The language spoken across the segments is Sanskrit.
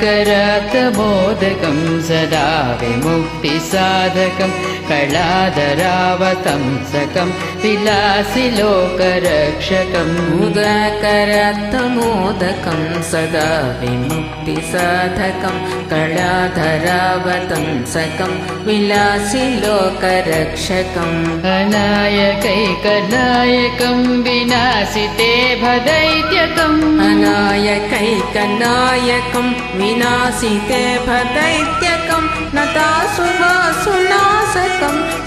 मुदाकरात्मोदकं सदा विमुक्तिसाधकं कलाधरावतंसकं विलासिलोकरक्षकं मुदाकरात्मोदकं सदा विमुक्तिसाधकं कलाधरावतंसकं विलासिलोकरक्षकम् अनायकैकनायकं विनाशिते भदैत्यकम् अनायकैकनायकं विनाशिते भदैत्यकं नतासुभासुनाशकं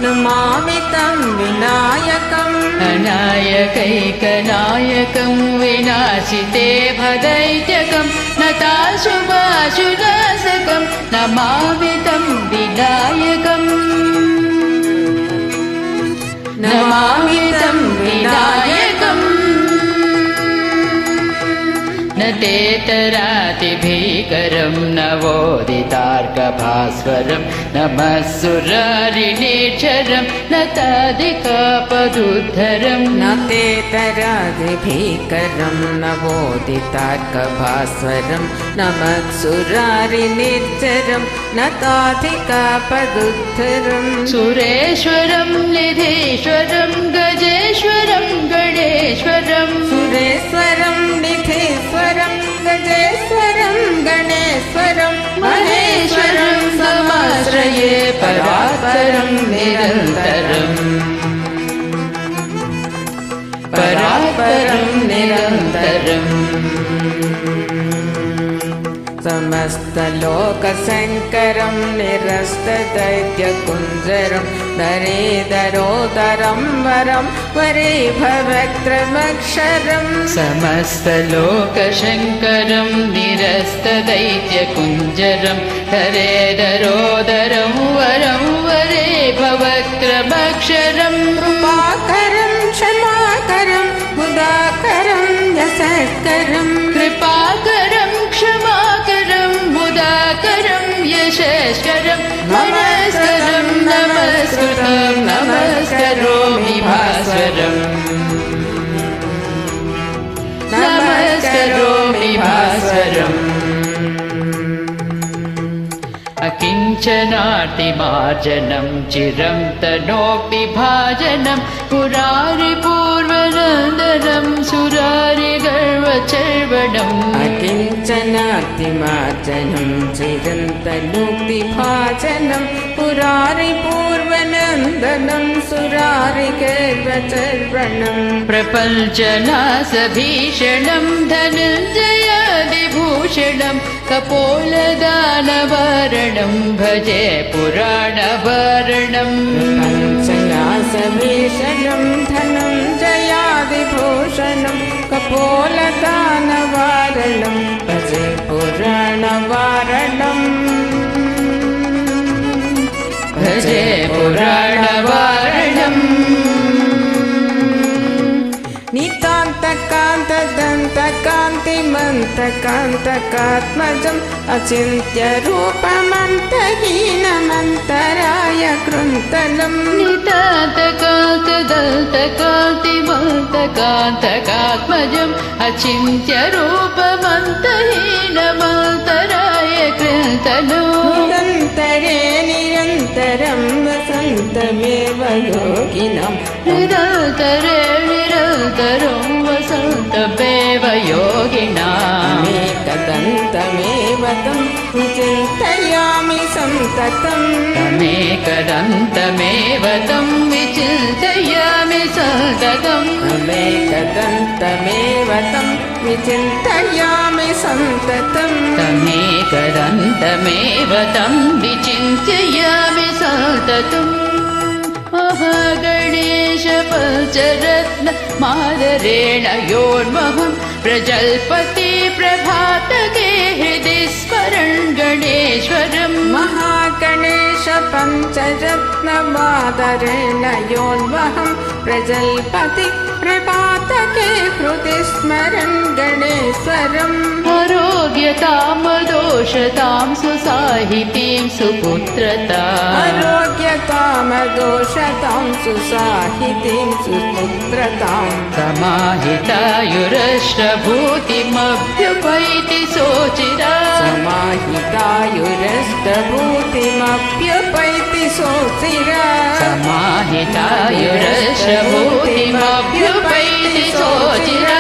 नमामि तं विनायकम् अनायकैकनायकं विनाशिते भदैत्यकं नताशुभाशुनाशकं नमामि तं विनायकम् नमामि तं विनायकम् न तेतरातिभीकरं नवोदितार्कभास्वरं नमः सुरारिणीचरं नतादिकापदुद्धरं न तेतरातिभीकरं नवोदितार्कभास्वरं नमः सुरारिणीचरं नतादिकापदुद्धरं सुरेश्वरं निधीश्वरं गजेश्वरं गणेश्वरं सुरेश्वरं निधीश्वरं गजेश्वरं गणेश्वरं महेश्वरं समाश्रये परात्परं निरन्तरम् परात्परं निरन्तरम् समस्तलोकशङ्करं निरस्तदैत्यकुञ्जरं धरेधरोदरं वरं वरे भवक्त्रमक्षरम् समस्तलोकशङ्करं निरस्तदैत्यकुञ्जरं धरेधरोदरं वरं वरे भवक्त्रमक्षरं कृपाकरं क्षमाकरं मुदाकरं यशस्करं कृपाकरं क्षमाकरं मुदाकरं यशस्करं नमस्करं नमस्कृतं नमस्करोमि भास्वरम् नमस्करोमि भास्वरम् अकिञ्चनातिमार्जनं चिरं तनोऽपिभाजनं पुरारिपूर्वनन्दनं सुरारिगर्वचर्वणम् अकिञ्चनातिमार्जनं चिरन्तनोक्तिभाजनं पुरारिपूर्वनन्दनं सुरारिगर्वचर्वणम् प्रपञ्चनासभीषणं धनञ्जयादिभूषणं कपोलदानवारणं भजे पुराणवारणम् पञ्चनासभीषणं धनञ्जयादिभूषणं कपोलदानवारणं भजे पुराणवारणम् भजे पुराणवारणम् नितान्तकान्तदन्तकान्तिमन्तकान्तकात्मजम् अचिन्त्यरूपमन्तहीनमन्तराय कृन्तलम् नितान्तकान्तदन्तकान्तिमन्तकान्तकात्मजम् अचिन्त्यरूपमन्तहीनमन्तराय कृन्तलम् निरन्तरे निरन्तरं वसन्तमेव योगिनां निरन्तरे निरन्तरं वसन्तमेव योगिनाम् तमेकदन्तमेव तं विचिन्तयामि सन्ततम् तमेकदन्तमेव तं विचिन्तयामि सन्ततम् तमेकदन्तमेव तं विचिन्तयामि सन्ततम् तमेकदन्तमेव तं विचिन्तयामि सन्ततम् महागणेश पञ्चरत्न मादरेण योर्महं प्रजल्पति प्रभातके हृदि स्मरन् गणेश्वरम् महागणेश पञ्चरत्नमादरेण योन्वहं प्रजल्पति प्रभातके हृदि स्मरन् गणेश्वरम् आरोग्यतामदोषतां सुसाहितीं सुपुत्रता आरोग्यतामदोषतां सर्वदोषतां सुसाहितीं सुपुत्रतां समाहितायुरष्टभूतिमभ्युपैति सोचिरा समाहितायुरष्टभूतिमभ्युपैति सोचिरा समाहितायुरष्टभूतिमभ्युपैति सोचिरा